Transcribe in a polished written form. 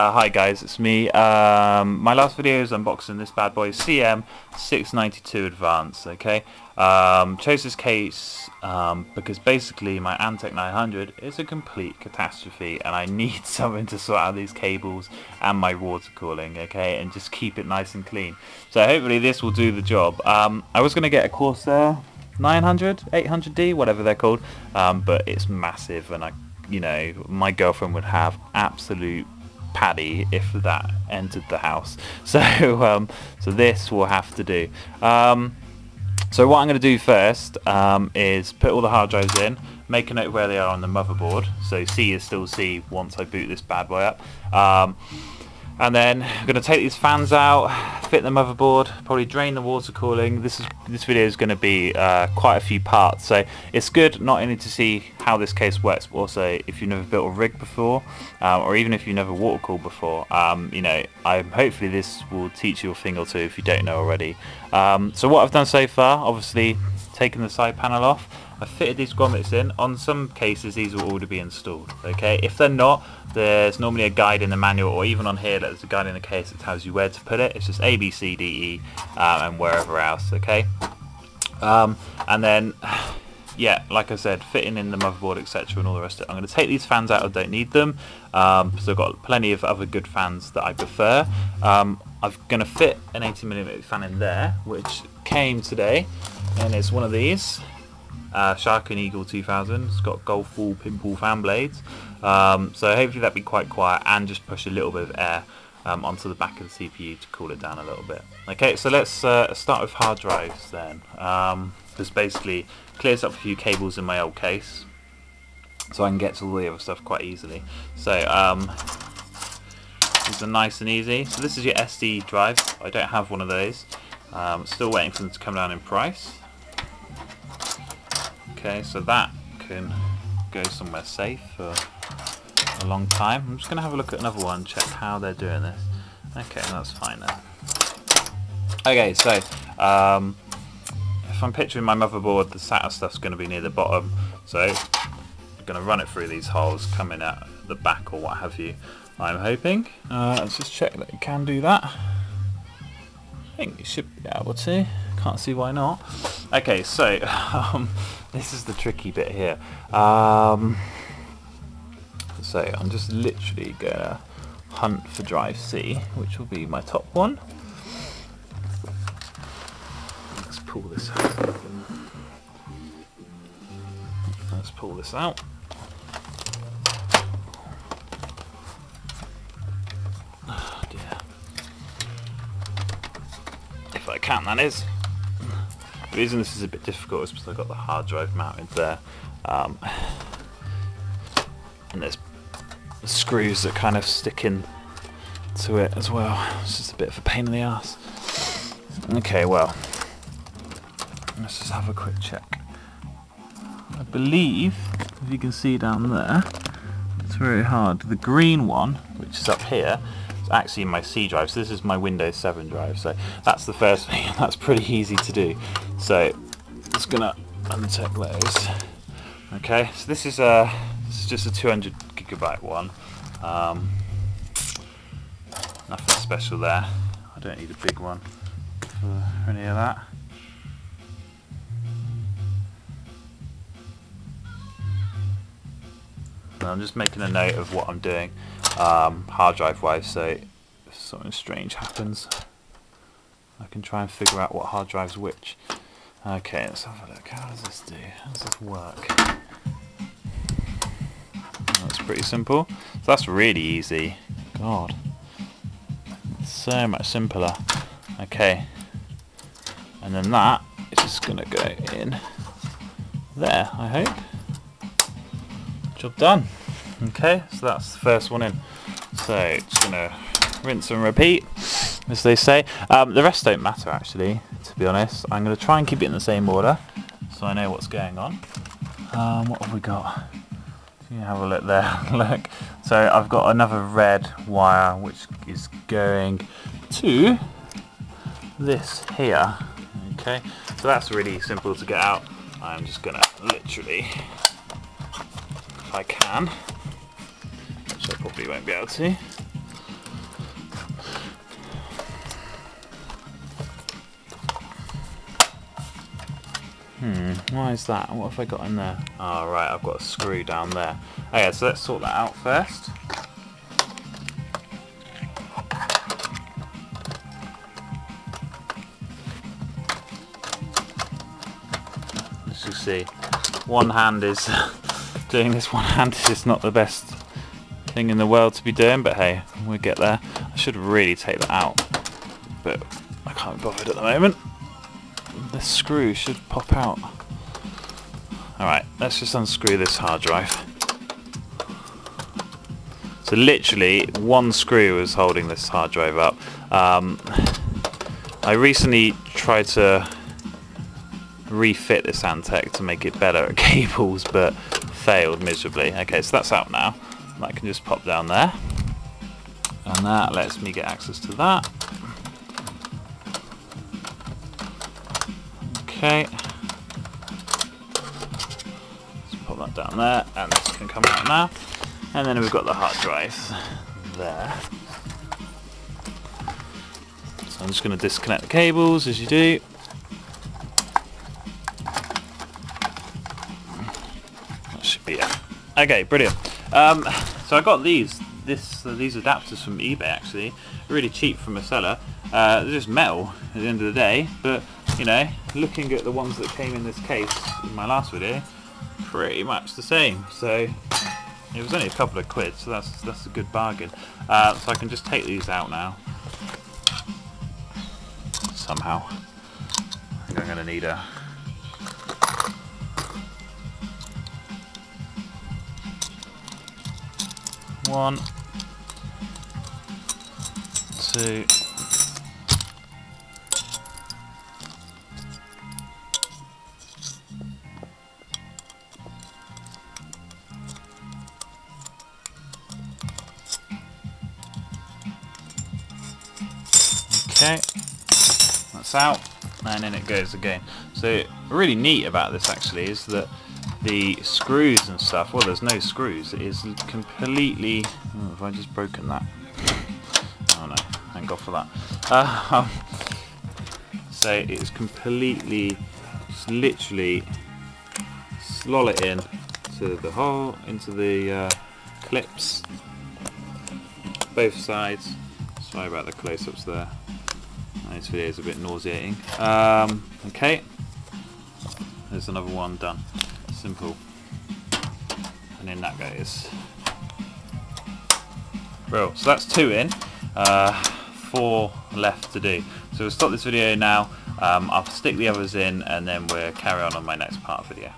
Hi guys, it's me. My last video is unboxing this bad boy, CM692 Advance, okay? Chose this case because basically my Antec 900 is a complete catastrophe and I need something to sort out these cables and my water cooling, okay? And just keep it nice and clean. So hopefully this will do the job. I was going to get a Corsair 900, 800D, whatever they're called, but it's massive and my girlfriend would have absolute paddy if that entered the house. So so this will have to do. So what I'm going to do first is put all the hard drives in, make a note of where they are on the motherboard, so C is still C once I boot this bad boy up. And then I'm going to take these fans out, fit the motherboard, probably drain the water cooling. This video is going to be quite a few parts, so it's good not only to see how this case works, but also if you've never built a rig before, or even if you've never water cooled before. Hopefully this will teach you a thing or two if you don't know already. So what I've done so far, obviously taken the side panel off. I've fitted these grommets in. On some cases these will already be installed, okay? If they're not, there's normally a guide in the manual, or even on here there's a guide in the case that tells you where to put it. It's just A, B, C, D, E, and wherever else, okay? And then, yeah, like I said, fitting in the motherboard, etc., and all the rest of it. I'm going to take these fans out, I don't need them, because I've got plenty of other good fans that I prefer. I'm going to fit an 80mm fan in there, which came today, and it's one of these. Shark and Eagle 2000. It's got Golf Ball pinball fan blades, so hopefully that'll be quite quiet and just push a little bit of air onto the back of the CPU to cool it down a little bit. Okay, so let's start with hard drives then, because basically clears up a few cables in my old case so I can get to all the other stuff quite easily. So these are nice and easy. So this is your SD drive. I don't have one of those. Still waiting for them to come down in price. Okay, so that can go somewhere safe for a long time. I'm just going to have a look at another one, check how they're doing this. Okay, that's fine then. Okay, so if I'm picturing my motherboard, the SATA stuff's going to be near the bottom, so I'm going to run it through these holes coming out the back or what have you, I'm hoping. Let's just check that it can do that. I think it should be able to. Can't see why not. Okay, so this is the tricky bit here. So I'm just literally gonna hunt for drive C, which will be my top one. Let's pull this out. Let's pull this out. Oh dear. If I can, that is. The reason this is a bit difficult is because I've got the hard drive mounted there, and there's screws that kind of stick in to it as well. It's just a bit of a pain in the ass. Okay, well, let's just have a quick check. I believe, if you can see down there, it's very hard. The green one, which is up here, actually in my C drive, so this is my Windows 7 drive, so that's the first thing, and that's pretty easy to do. So just gonna uncheck those. Okay, so this is just a 200GB one. Nothing special there. I don't need a big one for any of that. And I'm just making a note of what I'm doing hard drive wise, so if something strange happens I can try and figure out what hard drive's which. Okay, let's have a look. How does this do? How does this work? That's pretty simple. So that's really easy. God, it's so much simpler. Okay, and then that is just gonna go in there, I hope. Job done. Okay, so that's the first one in. So just gonna rinse and repeat, as they say. The rest don't matter actually, to be honest. I'm gonna try and keep it in the same order so I know what's going on. What have we got? You have a look there. Look. So I've got another red wire which is going to this here. Okay, so that's really simple to get out. I'm just gonna literally, if I can, which I probably won't be able to, Why is that? What have I got in there? Oh, right, I've got a screw down there. Okay, so let's sort that out first. As you see, one hand is doing this, one hand is just not the best thing in the world to be doing, but hey, we'll get there. I should really take that out, but I can't be bothered at the moment. The screw should pop out. Alright, let's just unscrew this hard drive. So literally one screw is holding this hard drive up. I recently tried to refit this antec to make it better at cables, but failed miserably. Okay, so that's out now. That can just pop down there. And that lets me get access to that. Okay. Let's pop that down there, and this can come out now. And then we've got the hard drive there. So I'm just going to disconnect the cables, as you do. That should be it. Okay, brilliant. So I got these adapters from eBay, actually, really cheap from a seller. They're just metal at the end of the day, but you know, looking at the ones that came in this case in my last video, pretty much the same. So it was only a couple of quid, so that's a good bargain. So I can just take these out now. Somehow. I think I'm going to need a... One, two, okay, that's out, and in it goes again. So really neat about this actually is that the screws and stuff, well, there's no screws, it is completely... Oh, have I just broken that? Oh no, thank God for that. So it's completely, just literally slot it in to the hole, into the clips, both sides. Sorry about the close-ups there. This video is a bit nauseating. Okay, there's another one done. Simple. And in that goes. Bro, so that's 2 in, 4 left to do. So we'll stop this video now, I'll stick the others in and then we'll carry on my next part video.